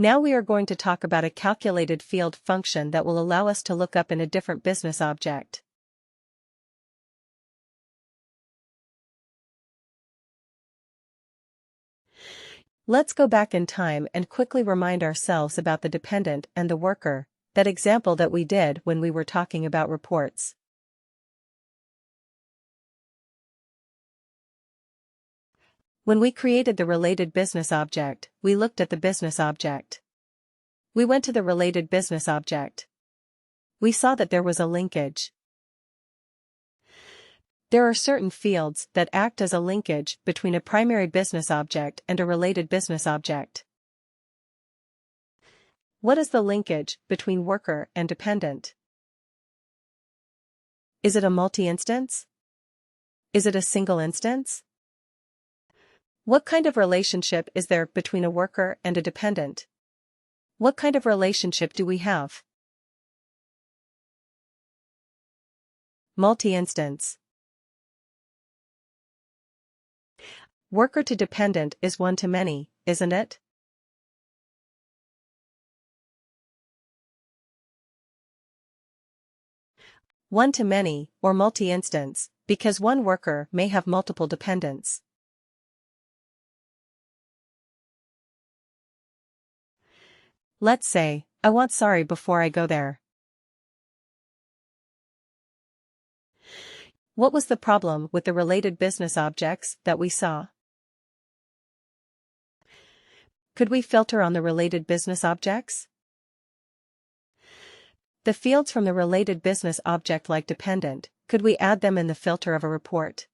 Now we are going to talk about a calculated field function that will allow us to look up in a different business object. Let's go back in time and quickly remind ourselves about the dependent and the worker, that example that we did when we were talking about reports. When we created the related business object, we looked at the business object. We went to the related business object. We saw that there was a linkage. There are certain fields that act as a linkage between a primary business object and a related business object. What is the linkage between worker and dependent? Is it a multi-instance? Is it a single instance? What kind of relationship is there between a worker and a dependent? What kind of relationship do we have? Multi-instance. Worker to dependent is one to many, isn't it? One to many, or multi-instance, because one worker may have multiple dependents. Let's say, I want sorry before I go there. What was the problem with the related business objects that we saw? Could we filter on the related business objects? The fields from the related business object like dependent, could we add them in the filter of a report?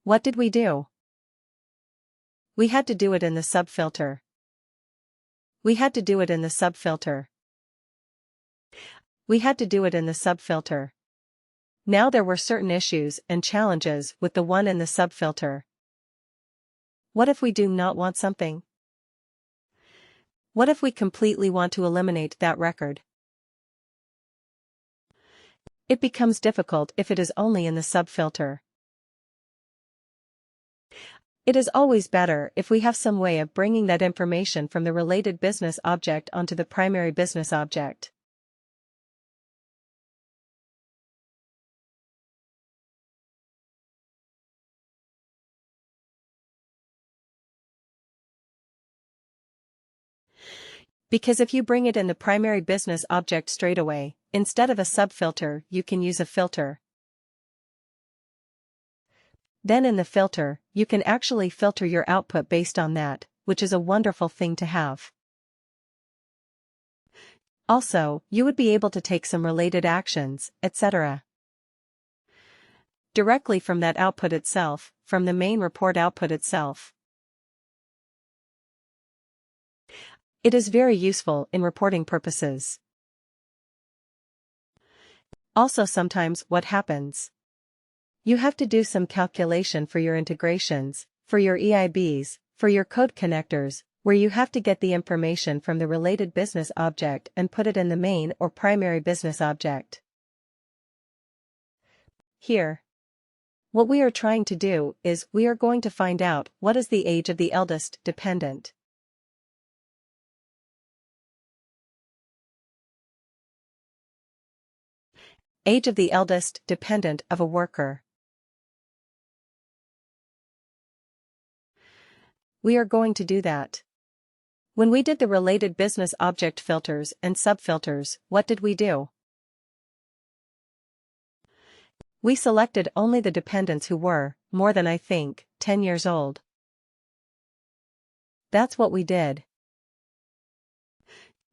What did we do? We had to do it in the subfilter. We had to do it in the subfilter. We had to do it in the subfilter. Now there were certain issues and challenges with the one in the subfilter. What if we do not want something? What if we completely want to eliminate that record? It becomes difficult if it is only in the subfilter. It is always better if we have some way of bringing that information from the related business object onto the primary business object. Because if you bring it in the primary business object straight away, instead of a subfilter, you can use a filter. Then in the filter, you can actually filter your output based on that, which is a wonderful thing to have. Also, you would be able to take some related actions, etc. directly from that output itself, from the main report output itself. It is very useful in reporting purposes. Also sometimes what happens? You have to do some calculation for your integrations, for your EIBs, for your code connectors, where you have to get the information from the related business object and put it in the main or primary business object. Here, what we are trying to do is we are going to find out what is the age of the eldest dependent. Age of the eldest dependent of a worker. We are going to do that. When we did the related business object filters and subfilters, what did we do? We selected only the dependents who were, more than 10 years old. That's what we did.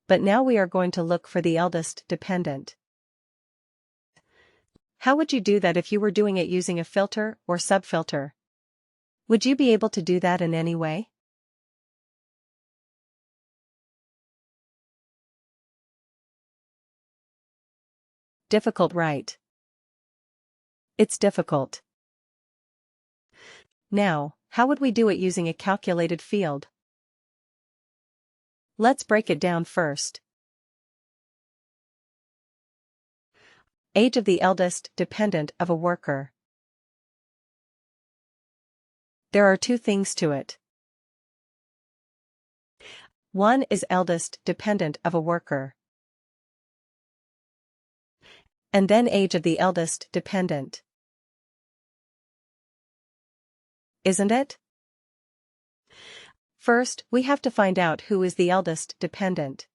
But now we are going to look for the eldest dependent. How would you do that if you were doing it using a filter or subfilter? Would you be able to do that in any way? Difficult, right? It's difficult. Now, how would we do it using a calculated field? Let's break it down first. Age of the eldest dependent of a worker. There are two things to it. 1 is eldest dependent of a worker. And then age of the eldest dependent. Isn't it? First, we have to find out who is the eldest dependent.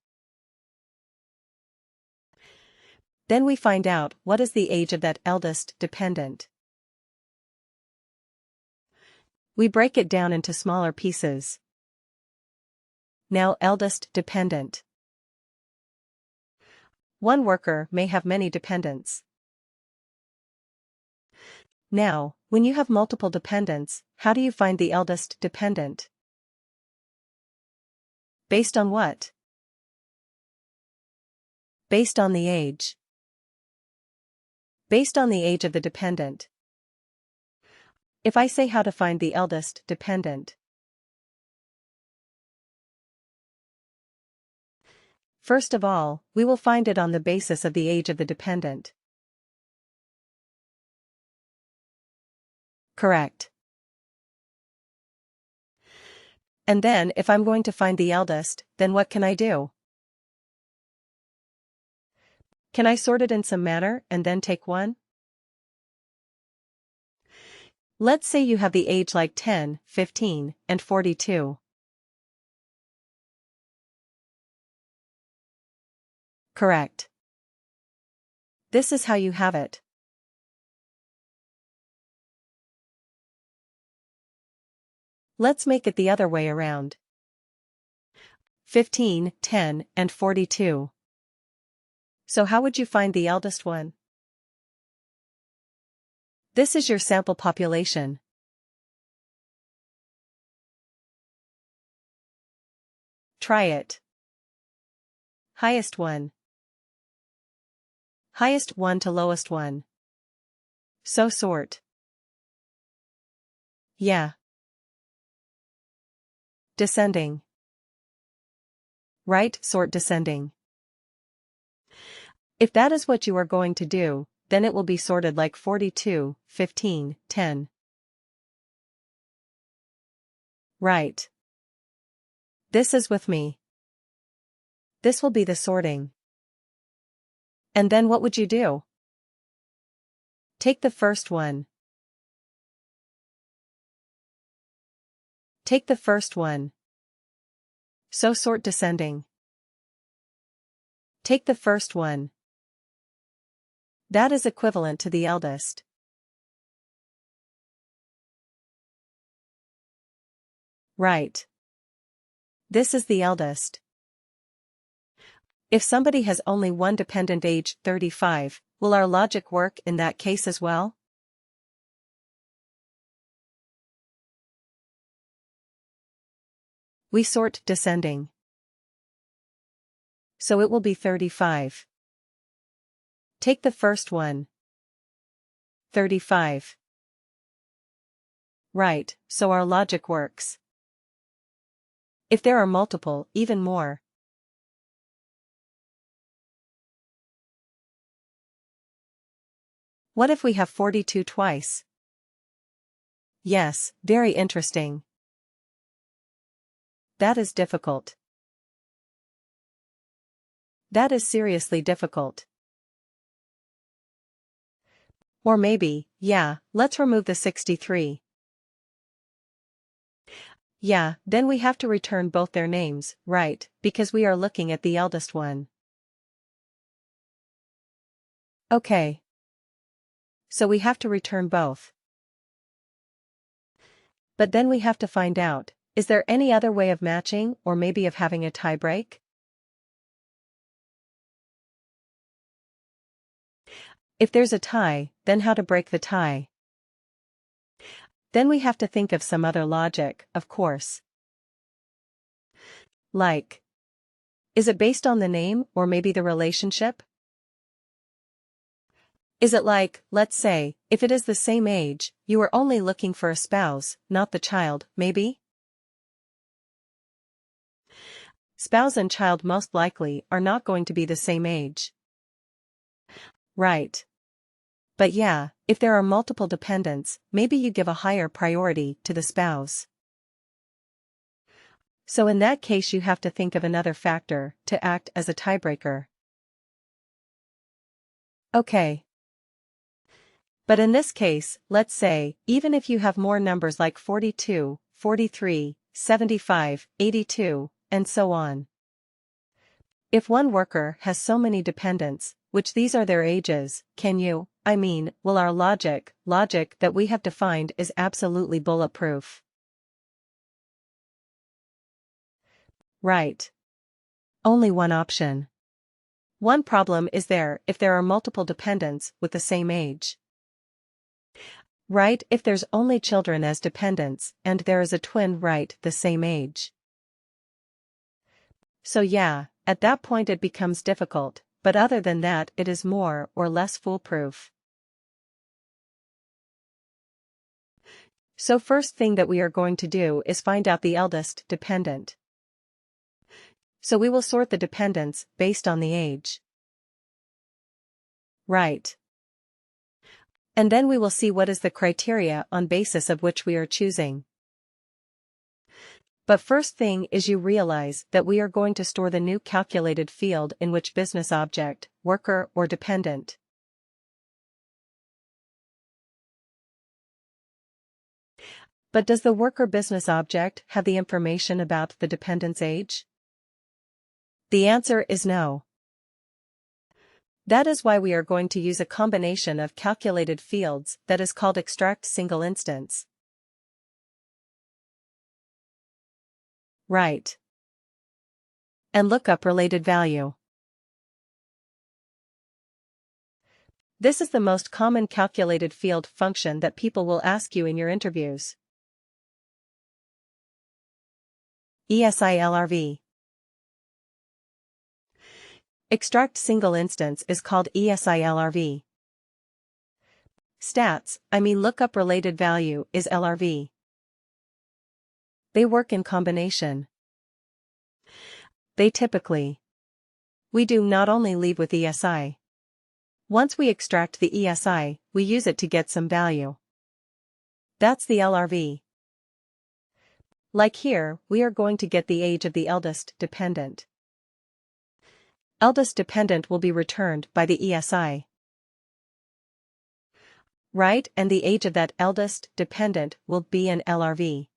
Then we find out what is the age of that eldest dependent. We break it down into smaller pieces. Now eldest dependent. One worker may have many dependents. Now, when you have multiple dependents, how do you find the eldest dependent? Based on what? Based on the age. Based on the age of the dependent. If I say how to find the eldest dependent. First of all, we will find it on the basis of the age of the dependent. Correct. And then if I'm going to find the eldest, then what can I do? Can I sort it in some manner and then take one? Let's say you have the age like 10, 15, and 42. Correct. This is how you have it. Let's make it the other way around. 15, 10, and 42. So how would you find the eldest one? This is your sample population. Try it. Highest one. Highest one to lowest one. So sort. Yeah. Descending. Right, sort descending. If that is what you are going to do, then it will be sorted like 42, 15, 10. Right. This is with me. This will be the sorting. And then what would you do? Take the first one. Take the first one. So sort descending. Take the first one. That is equivalent to the eldest. Right. This is the eldest. If somebody has only one dependent age 35, will our logic work in that case as well? We sort descending. So it will be 35. Take the first one. 35. Right, so our logic works. If there are multiple, even more. What if we have 42 twice? Yes, very interesting. That is difficult. That is seriously difficult. Or maybe, yeah, let's remove the 63. Yeah, then we have to return both their names, right, because we are looking at the eldest one. Okay. So we have to return both. But then we have to find out, is there any other way of matching or maybe of having a tie break? If there's a tie, then how to break the tie? Then we have to think of some other logic, of course. Like, is it based on the name or maybe the relationship? Is it like, let's say, if it is the same age, you are only looking for a spouse, not the child, maybe? Spouse and child most likely are not going to be the same age. Right. But yeah, if there are multiple dependents, maybe you give a higher priority to the spouse. So in that case you have to think of another factor to act as a tiebreaker. Okay. But in this case, let's say, even if you have more numbers like 42, 43, 75, 82, and so on. If one worker has so many dependents, which these are their ages, will our logic that we have defined is absolutely bulletproof. Right. Only one option. One problem is if there are multiple dependents with the same age. Right, if there's only children as dependents, and there is a twin the same age. So yeah, at that point it becomes difficult, but other than that it is more or less foolproof. So first thing that we are going to do is find out the eldest dependent. So we will sort the dependents based on the age. Right. And then we will see what is the criteria on basis of which we are choosing. But first thing is you realize that we are going to store the new calculated field in which business object, worker or dependent. But does the worker business object have the information about the dependent's age? The answer is no. That is why we are going to use a combination of calculated fields that is called extract single instance. Right. And look up related value. This is the most common calculated field function that people will ask you in your interviews. ESILRV. Extract single instance is called ESILRV. Lookup related value is LRV. They work in combination. They typically. We do not only leave with ESI. Once we extract the ESI, we use it to get some value. That's the LRV. Like here, we are going to get the age of the eldest dependent. Eldest dependent will be returned by the ESI. Right, and the age of that eldest dependent will be an LRV.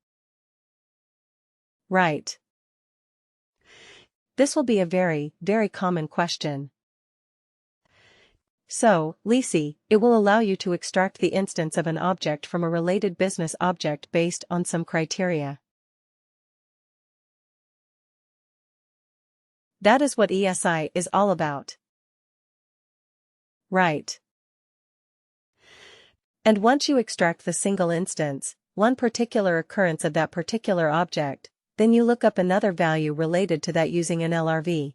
Right. This will be a very, very common question. So, Lisi, it will allow you to extract the instance of an object from a related business object based on some criteria. That is what ESI is all about. Right. And once you extract the single instance, one particular occurrence of that particular object, then you look up another value related to that using an LRV.